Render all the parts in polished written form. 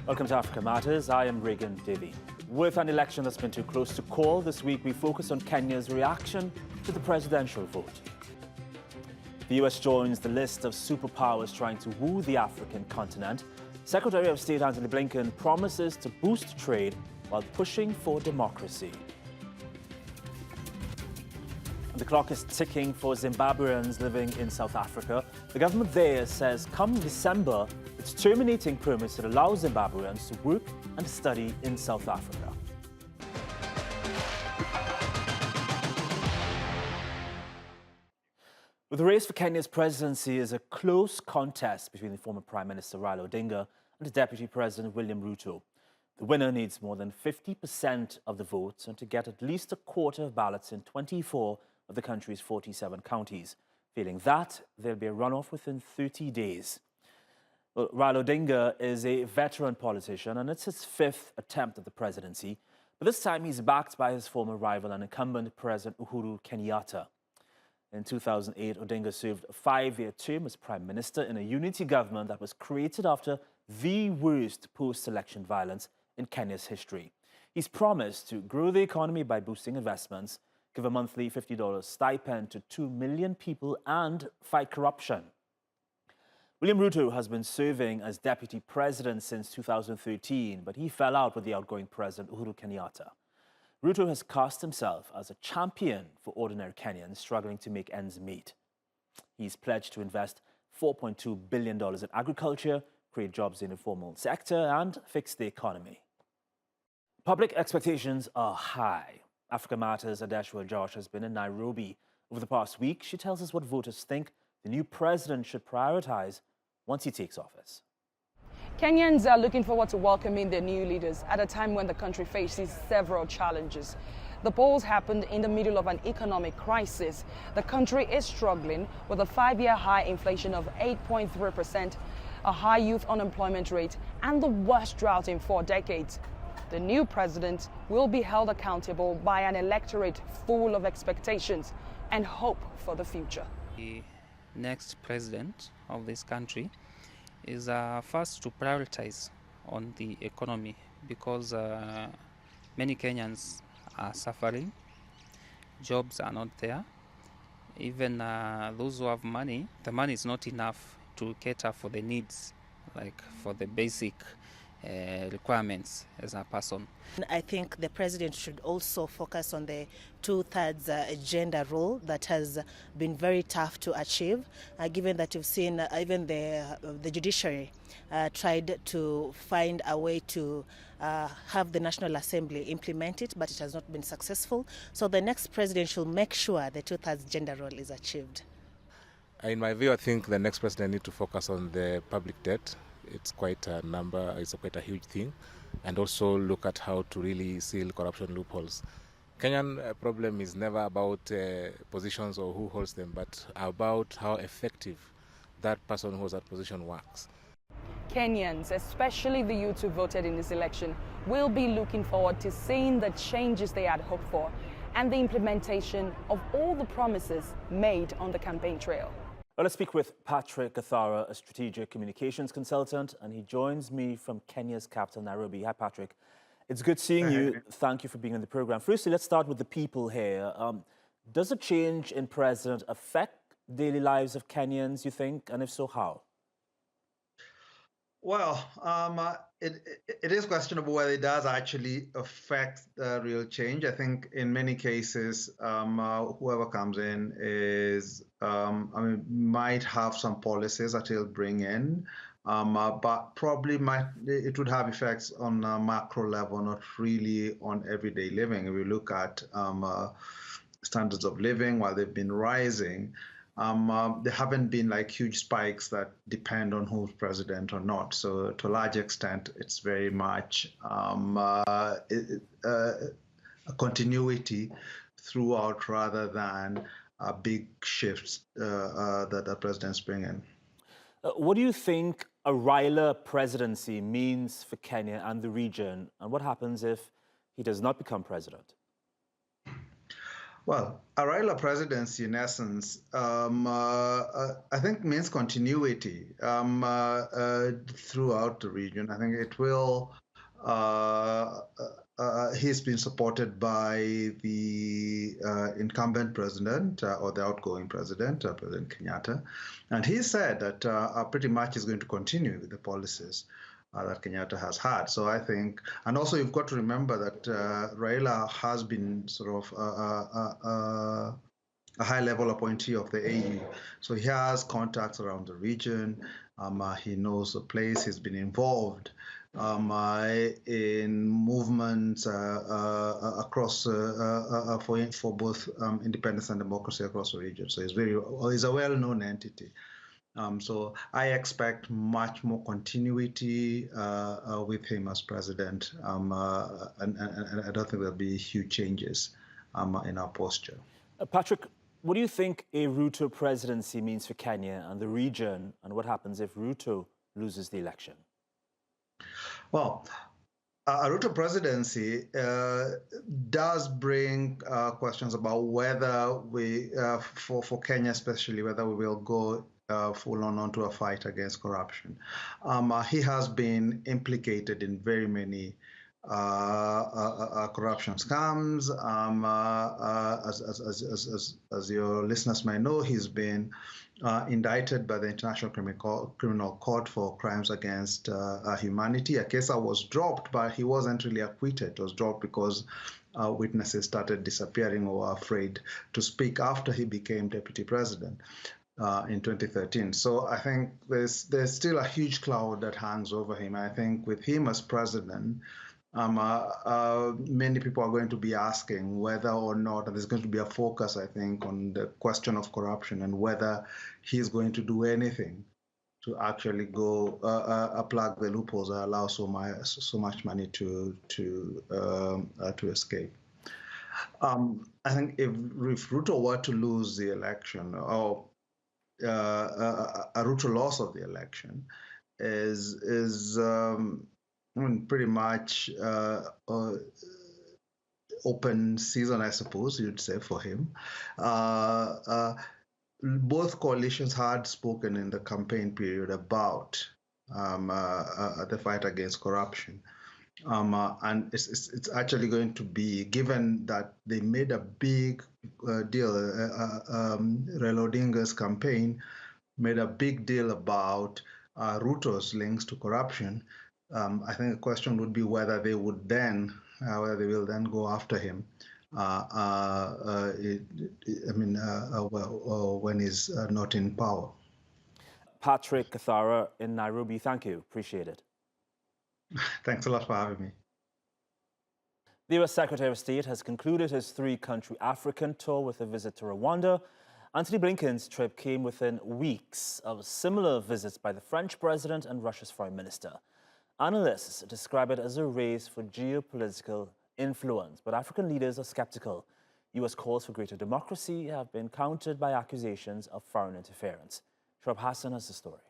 Welcome to Africa Matters. I am Regan Devi. With an election that's been too close to call, this week we focus on Kenya's reaction to the presidential vote. The US joins the list of superpowers trying to woo the African continent. Secretary of State Antony Blinken promises to boost trade while pushing for democracy. The clock is ticking for Zimbabweans living in South Africa. The government there says come December, it's terminating permits that allow Zimbabweans to work and study in South Africa. Well, the race for Kenya's presidency is a close contest between the former Prime Minister Raila Odinga and the Deputy President William Ruto. The winner needs more than 50% of the votes and to get at least a quarter of ballots in 24 of the country's 47 counties. Failing that, there'll be a runoff within 30 days. Well, Raila Odinga is a veteran politician and it's his fifth attempt at the presidency. But this time he's backed by his former rival and incumbent President Uhuru Kenyatta. In 2008, Odinga served a 5-year term as Prime Minister in a unity government that was created after the worst post-election violence in Kenya's history. He's promised to grow the economy by boosting investments, give a monthly $50 stipend to 2 million people, and fight corruption. William Ruto has been serving as deputy president since 2013, but he fell out with the outgoing president, Uhuru Kenyatta. Ruto has cast himself as a champion for ordinary Kenyans struggling to make ends meet. He's pledged to invest $4.2 billion in agriculture, create jobs in the informal sector, and fix the economy. Public expectations are high. Africa Matters' Adeshwa Josh has been in Nairobi over the past week. She tells us what voters think the new president should prioritize once he takes office. Kenyans are looking forward to welcoming their new leaders at a time when the country faces several challenges. The polls happened in the middle of an economic crisis. The country is struggling with a 5-year high inflation of 8.3%, a high youth unemployment rate, and the worst drought in 4 decades. The new president will be held accountable by an electorate full of expectations and hope for the future. The next president of this country is first to prioritize on the economy because many Kenyans are suffering, jobs are not there. Even those who have money, the money is not enough to cater for the needs, like for the basic requirements as a person. I think the president should also focus on the 2/3 gender rule that has been very tough to achieve, given that you've seen even the judiciary tried to find a way to have the National Assembly implement it, but it has not been successful. So the next president should make sure the 2/3 gender rule is achieved. In my view, I think the next president needs to focus on the public debt. It's quite a number, it's quite a huge thing, and also look at how to really seal corruption loopholes. Kenyan problem is never about positions or who holds them, but about how effective that person who holds that position works. Kenyans, especially the youth who voted in this election, will be looking forward to seeing the changes they had hoped for and the implementation of all the promises made on the campaign trail. Well, let's speak with Patrick Gathara, a strategic communications consultant, and he joins me from Kenya's capital, Nairobi. Hi, Patrick. It's good seeing you. Thank you for being on the program. Firstly, let's start with the people here. Does a change in president affect daily lives of Kenyans, you think? And if so, how? Well, it is questionable whether it does actually affect the real change. I think in many cases, whoever comes in is, might have some policies that he'll bring in, but probably it would have effects on a macro level, not really on everyday living. If we look at standards of living, while they've been rising, there haven't been like huge spikes that depend on who's president or not. So to a large extent, it's very much a continuity throughout rather than big shifts that the presidents bring in. What do you think a Raila presidency means for Kenya and the region? And what happens if he does not become president? Well, a Raila presidency, in essence, I think means continuity throughout the region. I think it will. He's been supported by the incumbent president or the outgoing president, President Kenyatta, and he said that pretty much is going to continue with the policies that Kenyatta has had. So I think, and also you've got to remember that Raila has been sort of a high-level appointee of the AU. So he has contacts around the region. He knows the place. He's been involved in movements across for both independence and democracy across the region. So he's a well-known entity. So I expect much more continuity with him as president, and I don't think there'll be huge changes in our posture. Patrick, what do you think a Ruto presidency means for Kenya and the region, and what happens if Ruto loses the election? Well, a Ruto presidency does bring questions about whether we, for Kenya especially, whether we will go full on onto a fight against corruption. He has been implicated in very many corruption scams. As your listeners may know, he's been indicted by the International Criminal Court for crimes against humanity. A case that was dropped, but he wasn't really acquitted. It was dropped because witnesses started disappearing or were afraid to speak after he became deputy president in 2013. So I think there's still a huge cloud that hangs over him. I think with him as president, many people are going to be asking whether or not, and there's going to be a focus, I think, on the question of corruption and whether he's going to do anything to actually go plug the loopholes that allow so much money to escape. I think if Ruto were to lose the election, or a Ruto loss of the election, is pretty much open season, I suppose you'd say, for him. Both coalitions had spoken in the campaign period about the fight against corruption. And it's actually going to be, given that they made a big deal, Raila Odinga's campaign made a big deal about Ruto's links to corruption. I think the question would be whether they will then go after him. When he's not in power. Patrick Gathara in Nairobi, thank you. Appreciate it. Thanks a lot for having me. The US Secretary of State has concluded his three-country African tour with a visit to Rwanda. Antony Blinken's trip came within weeks of similar visits by the French president and Russia's foreign minister. Analysts describe it as a race for geopolitical influence, but African leaders are skeptical. US calls for greater democracy have been countered by accusations of foreign interference. Shoaib Hassan has the story.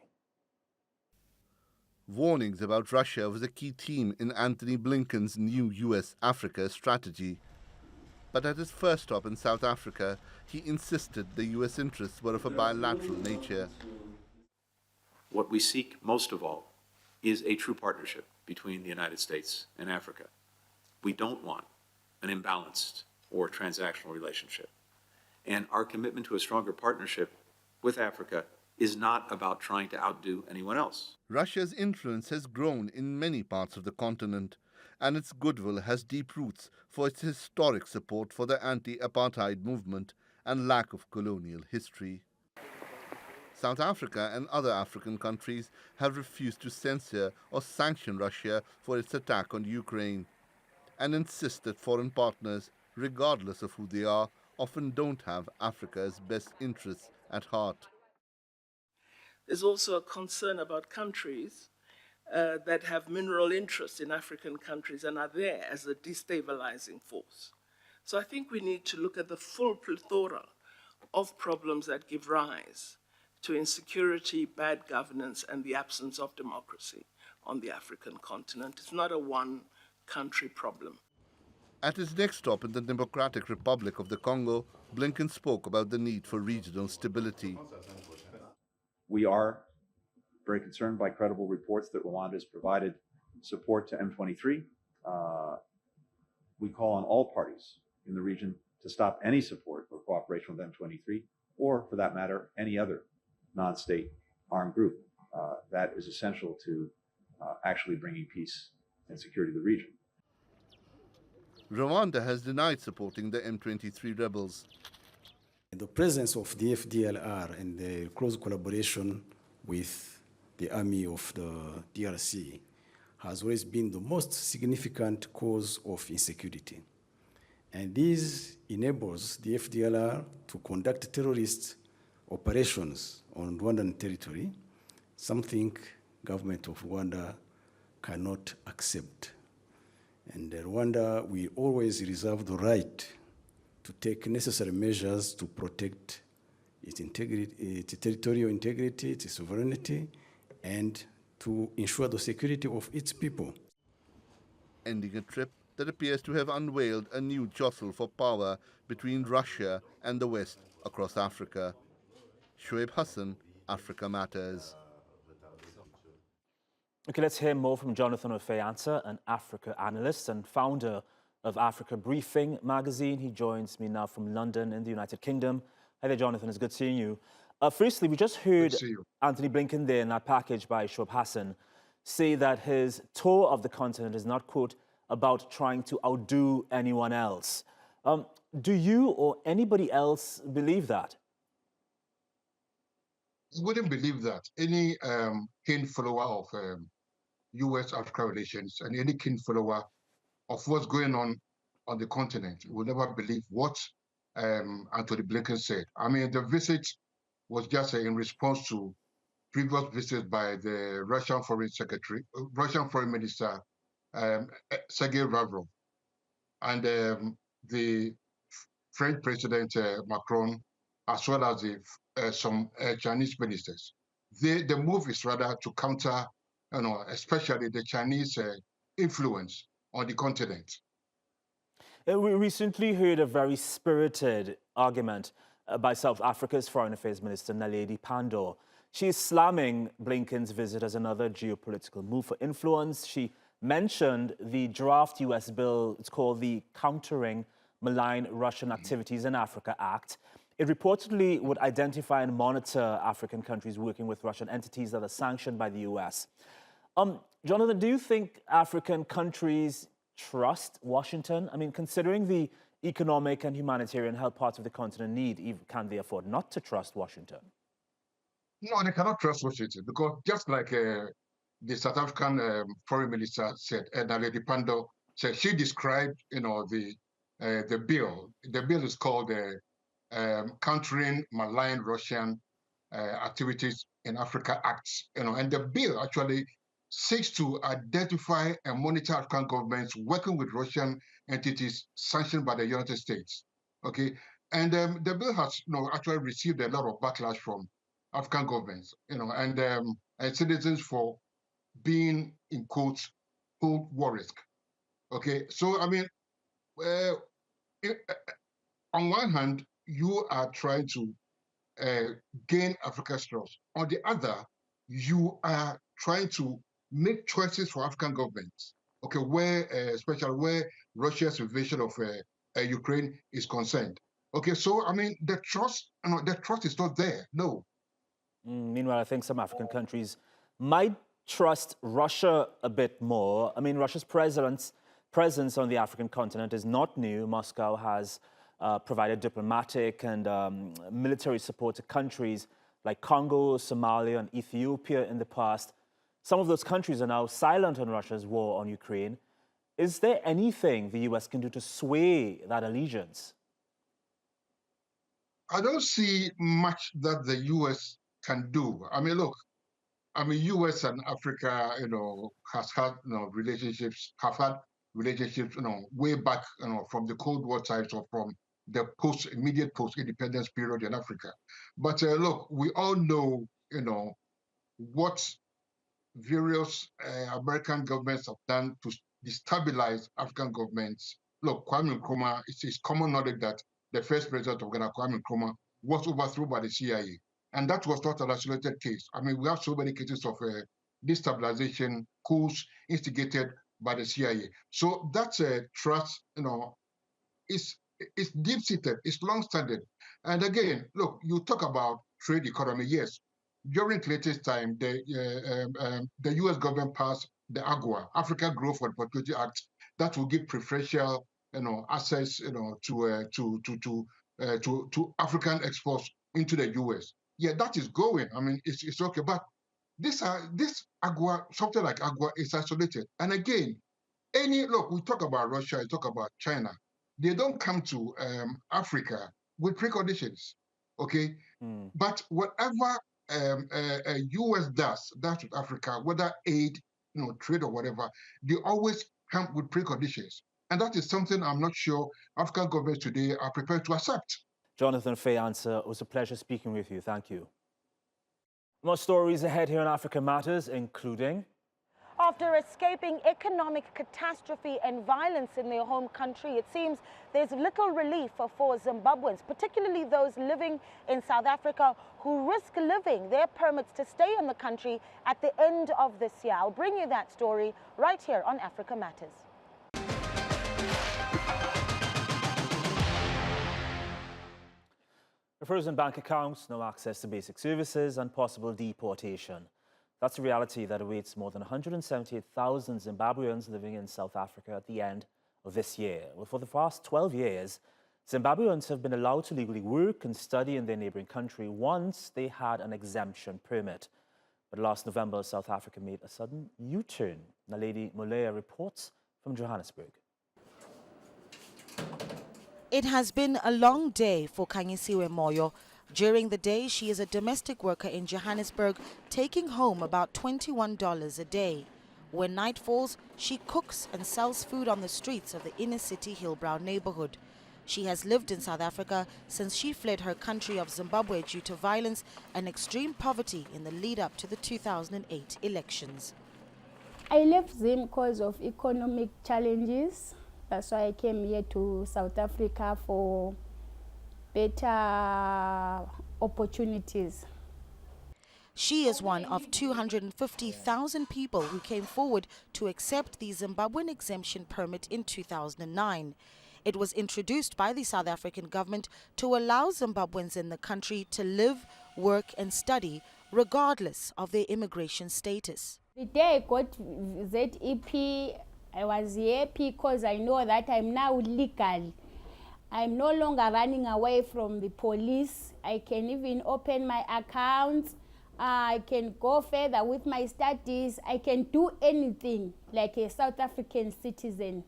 Warnings about Russia was a key theme in Antony Blinken's new US-Africa strategy. But at his first stop in South Africa, he insisted the US interests were of a bilateral nature. What we seek most of all is a true partnership between the United States and Africa. We don't want an imbalanced or transactional relationship. And our commitment to a stronger partnership with Africa is not about trying to outdo anyone else. Russia's influence has grown in many parts of the continent, and its goodwill has deep roots for its historic support for the anti-apartheid movement and lack of colonial history. South Africa and other African countries have refused to censor or sanction Russia for its attack on Ukraine, and insist that foreign partners, regardless of who they are, often don't have Africa's best interests at heart. There's also a concern about countries that have mineral interests in African countries and are there as a destabilizing force. So I think we need to look at the full plethora of problems that give rise to insecurity, bad governance, and the absence of democracy on the African continent. It's not a one-country problem. At his next stop in the Democratic Republic of the Congo, Blinken spoke about the need for regional stability. We are very concerned by credible reports that Rwanda has provided support to M23. We call on all parties in the region to stop any support or cooperation with M23, or for that matter, any other non-state armed group. That is essential to actually bringing peace and security to the region. Rwanda has denied supporting the M23 rebels. The presence of the FDLR and the close collaboration with the army of the DRC has always been the most significant cause of insecurity. And this enables the FDLR to conduct terrorist operations on Rwandan territory, something government of Rwanda cannot accept. And Rwanda will always reserve the right to take necessary measures to protect its integrity, its territorial integrity, its sovereignty, and to ensure the security of its people. Ending a trip that appears to have unveiled a new jostle for power between Russia and the West across Africa. Shoaib Hassan, Africa Matters. Okay, let's hear more from Jonathan Ofeyansa, an Africa analyst and founder of Africa Briefing magazine. He joins me now from London in the United Kingdom. Hi there, Jonathan. It's good seeing you. Firstly, we just heard Antony Blinken there in that package by Shoaib Hassan say that his tour of the continent is not, quote, about trying to outdo anyone else. Do you or anybody else believe that? I wouldn't believe that. Any keen follower of U.S.-Africa relations and any keen follower of what's going on the continent will never believe what Antony Blinken said. I mean, the visit was just in response to previous visits by the Russian Foreign Minister Sergei Lavrov, and the French President Macron, as well as some Chinese ministers. The move is rather to counter, especially the Chinese influence on the continent. We recently heard a very spirited argument by South Africa's Foreign Affairs Minister Naledi Pandor. She is slamming Blinken's visit as another geopolitical move for influence. She mentioned the draft U.S. bill, it's called the Countering Malign Russian Activities in Africa Act. It reportedly would identify and monitor African countries working with Russian entities that are sanctioned by the U.S. Jonathan, do you think African countries trust Washington? I mean, considering the economic and humanitarian help parts of the continent need, can they afford not to trust Washington? No, they cannot trust Washington because just like the South African foreign minister said, Naledi Pandor said, she described, the bill. The bill is called Countering Malign Russian Activities in Africa Act. And the bill actually seeks to identify and monitor African governments working with Russian entities sanctioned by the United States. Okay, and the bill has actually received a lot of backlash from African governments, and citizens for being, in quotes, cold war risk. Okay, so I mean, on one hand, you are trying to gain Africa's trust. On the other, you are trying to make choices for African governments. Okay, especially where Russia's invasion of Ukraine is concerned. Okay, so I mean, the trust is not there. No. Meanwhile, I think some African countries might trust Russia a bit more. I mean, Russia's presence on the African continent is not new. Moscow has provided diplomatic and military support to countries like Congo, Somalia, and Ethiopia in the past. Some of those countries are now silent on Russia's war on Ukraine. Is there anything the U.S. can do to sway that allegiance? I don't see much that the U.S. can do. I mean, look, U.S. and Africa, have had relationships, way back, from the Cold War times or from the immediate post-independence period in Africa. But look, we all know, what various American governments have done to destabilize African governments. look, Kwame Nkrumah, it's common knowledge that the first president of Ghana, Kwame Nkrumah, was overthrown by the CIA. And that was not an isolated case. I mean, we have so many cases of destabilization, coups instigated by the CIA. So that's a trust, it's deep-seated, it's long-standing. And again, look, you talk about trade economy. Yes, during Clinton's time, the U.S. government passed the AGWA, Africa Growth and Opportunity Act, that will give preferential, access, to African exports into the U.S. Yeah, that is going. I mean, it's okay, but this AGWA, something like AGWA, is isolated. And again, look, we talk about Russia, we talk about China. They don't come to Africa with preconditions, okay? But whatever U.S. does with Africa, whether aid, trade or whatever, they always come with preconditions. And that is something I'm not sure African governments today are prepared to accept. Jonathan Fayansa, it was a pleasure speaking with you. Thank you. More stories ahead here on Africa Matters, including... After escaping economic catastrophe and violence in their home country, it seems there's little relief for Zimbabweans, particularly those living in South Africa who risk losing their permits to stay in the country at the end of this year. I'll bring you that story right here on Africa Matters. Frozen bank accounts, no access to basic services, and possible deportation. That's a reality that awaits more than 178,000 Zimbabweans living in South Africa at the end of this year. Well, for the past 12 years, Zimbabweans have been allowed to legally work and study in their neighboring country once they had an exemption permit. But last November, South Africa made a sudden U-turn. Naledi Molea reports from Johannesburg. It has been a long day for Kanyisiwe Moyo. During the day, she is a domestic worker in Johannesburg, taking home about $21 a day. When night falls, she cooks and sells food on the streets of the inner city Hillbrow neighborhood. She has lived in South Africa since she fled her country of Zimbabwe due to violence and extreme poverty in the lead-up to the 2008 elections. I left Zim because of economic challenges. That's why I came here to South Africa for better opportunities. She is one of 250,000 people who came forward to accept the Zimbabwean exemption permit in 2009. It was introduced by the South African government to allow Zimbabweans in the country to live, work and study regardless of their immigration status. The day I got ZEP, I was happy because I know that I'm now legal. I'm no longer running away from the police. I can even open my accounts. I can go further with my studies. I can do anything like a South African citizen.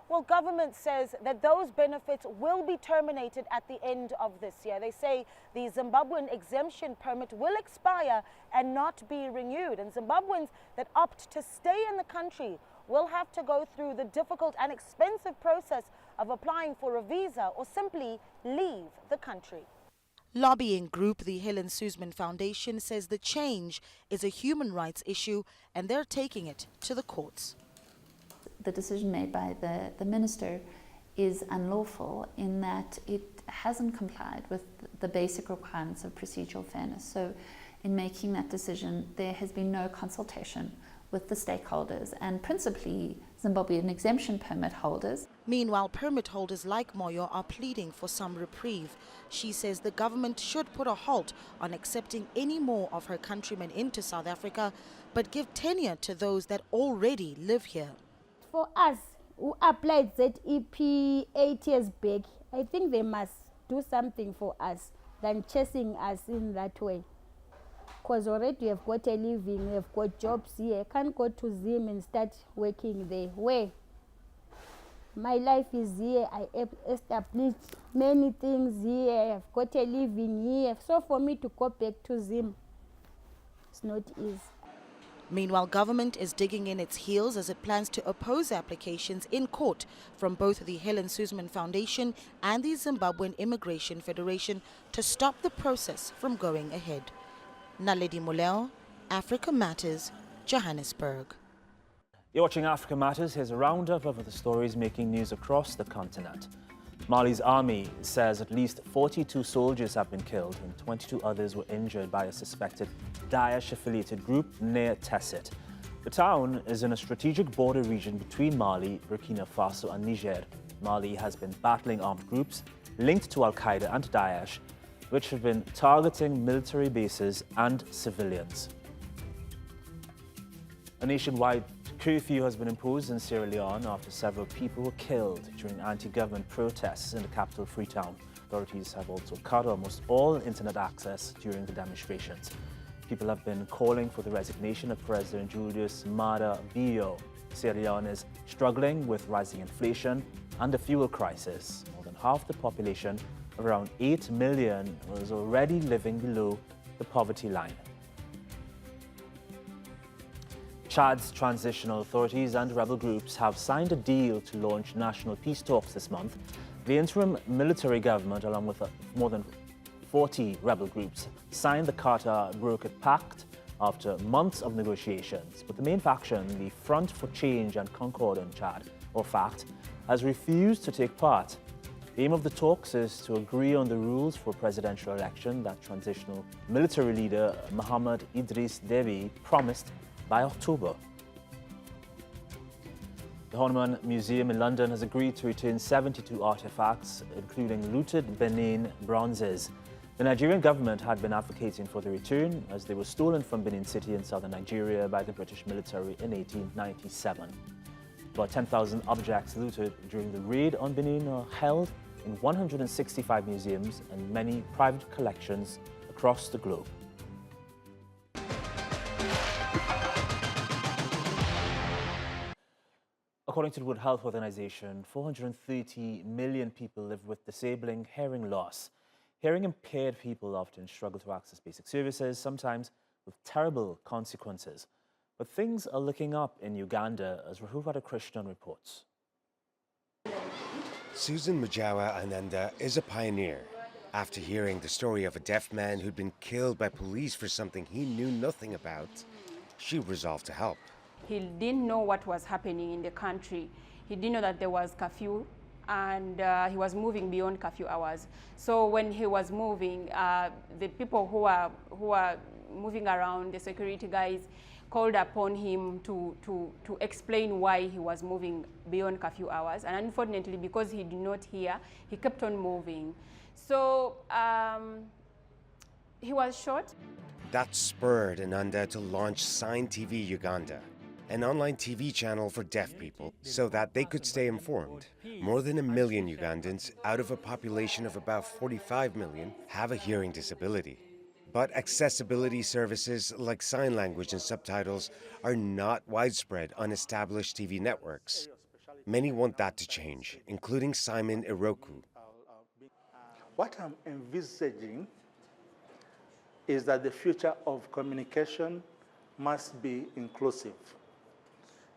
Well, government says that those benefits will be terminated at the end of this year. They say the Zimbabwean exemption permit will expire and not be renewed. And Zimbabweans that opt to stay in the country will have to go through the difficult and expensive process of applying for a visa or simply leave the country. Lobbying group the Helen Suzman Foundation says the change is a human rights issue and they're taking it to the courts. The decision made by the minister is unlawful in that it hasn't complied with the basic requirements of procedural fairness. So in making that decision, there has been no consultation with the stakeholders and principally Zimbabwean exemption permit holders. Meanwhile, permit holders like Moyo are pleading for some reprieve. She says the government should put a halt on accepting any more of her countrymen into South Africa, but give tenure to those that already live here. For us who applied ZEP 8 years back, I think they must do something for us than chasing us in that way. Because already we have got a living, we have got jobs here. I can't go to Zim and start working there. Where? My life is here. I have established many things here. I've got a living here. So for me to go back to Zim, it's not easy. Meanwhile, government is digging in its heels as it plans to oppose applications in court from both the Helen Suzman Foundation and the Zimbabwean Immigration Federation to stop the process from going ahead. Naledi Molea, Africa Matters, Johannesburg. You're watching Africa Matters. Here's a roundup of the stories making news across the continent. Mali's army says at least 42 soldiers have been killed and 22 others were injured by a suspected Daesh-affiliated group near Tessit. The town is in a strategic border region between Mali, Burkina Faso and Niger. Mali has been battling armed groups linked to Al-Qaeda and Daesh, which have been targeting military bases and civilians. A nationwide curfew has been imposed in Sierra Leone after several people were killed during anti-government protests in the capital Freetown. Authorities have also cut almost all internet access during the demonstrations. People have been calling for the resignation of President Julius Maada Bio. Sierra Leone is struggling with rising inflation and a fuel crisis. More than half the population, around 8 million, was already living below the poverty line. Chad's transitional authorities and rebel groups have signed a deal to launch national peace talks this month. The interim military government, along with more than 40 rebel groups, signed the Carter-Brookett Pact after months of negotiations. But the main faction, the Front for Change and Concord in Chad, or FACT, has refused to take part. The aim of the talks is to agree on the rules for a presidential election that transitional military leader Mohamed Idris Deby promised by October. The Horniman Museum in London has agreed to return 72 artifacts, including looted Benin bronzes. The Nigerian government had been advocating for the return as they were stolen from Benin City in southern Nigeria by the British military in 1897. About 10,000 objects looted during the raid on Benin are held in 165 museums and many private collections across the globe. According to the World Health Organization, 430 million people live with disabling hearing loss. Hearing-impaired people often struggle to access basic services, sometimes with terrible consequences. But things are looking up in Uganda, as Rahul Krishnan reports. Susan Mujawa Ananda is a pioneer. After hearing the story of a deaf man who'd been killed by police for something he knew nothing about, she resolved to help. He didn't know what was happening in the country. He didn't know that there was curfew, and he was moving beyond curfew hours. So when he was moving, the people who are moving around, the security guys, called upon him to explain why he was moving beyond curfew hours. And unfortunately, because he did not hear, he kept on moving. So he was shot. That spurred Ananda to launch Sign TV Uganda, an online TV channel for deaf people, so that they could stay informed. More than 1 million Ugandans, out of a population of about 45 million, have a hearing disability. But accessibility services like sign language and subtitles are not widespread on established TV networks. Many want that to change, including Simon Iroku. What I'm envisaging is that the future of communication must be inclusive.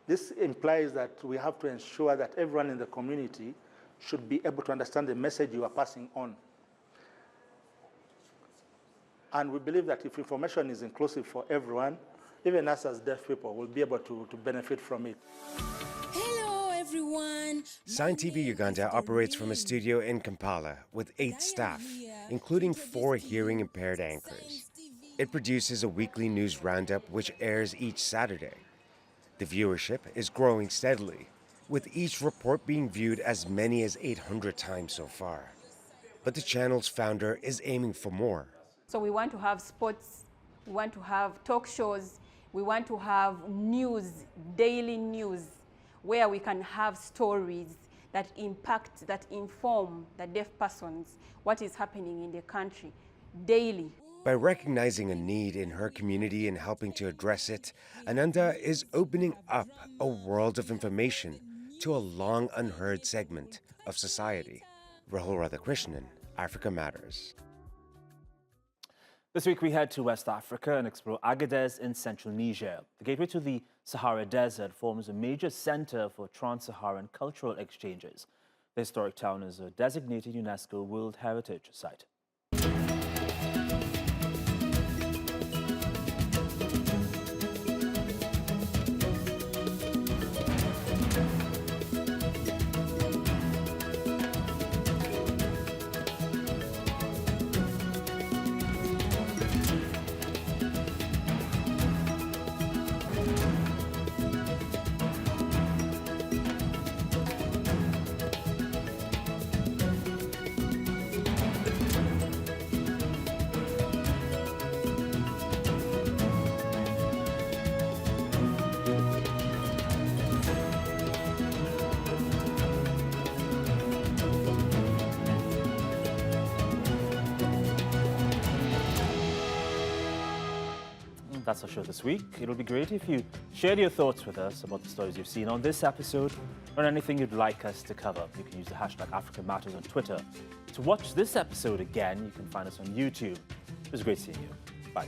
This implies that we have to ensure that everyone in the community should be able to understand the message you are passing on. And we believe that if information is inclusive for everyone, even us as deaf people will be able to benefit from it. Hello, everyone. Sign TV Uganda operates from a studio in Kampala with 8 staff, including 4 hearing-impaired anchors. It produces a weekly news roundup which airs each Saturday. The viewership is growing steadily, with each report being viewed as many as 800 times so far. But the channel's founder is aiming for more. So we want to have sports, we want to have talk shows, we want to have news, daily news, where we can have stories that impact, that inform the deaf persons what is happening in the country daily. By recognizing a need in her community and helping to address it, Ananda is opening up a world of information to a long unheard segment of society. Rahul Radhakrishnan, Africa Matters. This week we head to West Africa and explore Agadez in central Niger. The gateway to the Sahara Desert forms a major center for trans-Saharan cultural exchanges. The historic town is a designated UNESCO World Heritage Site. That's our show this week. It'll be great if you shared your thoughts with us about the stories you've seen on this episode or anything you'd like us to cover. You can use the hashtag Africa Matters on Twitter. To watch this episode again, you can find us on YouTube. It was great seeing you. Bye.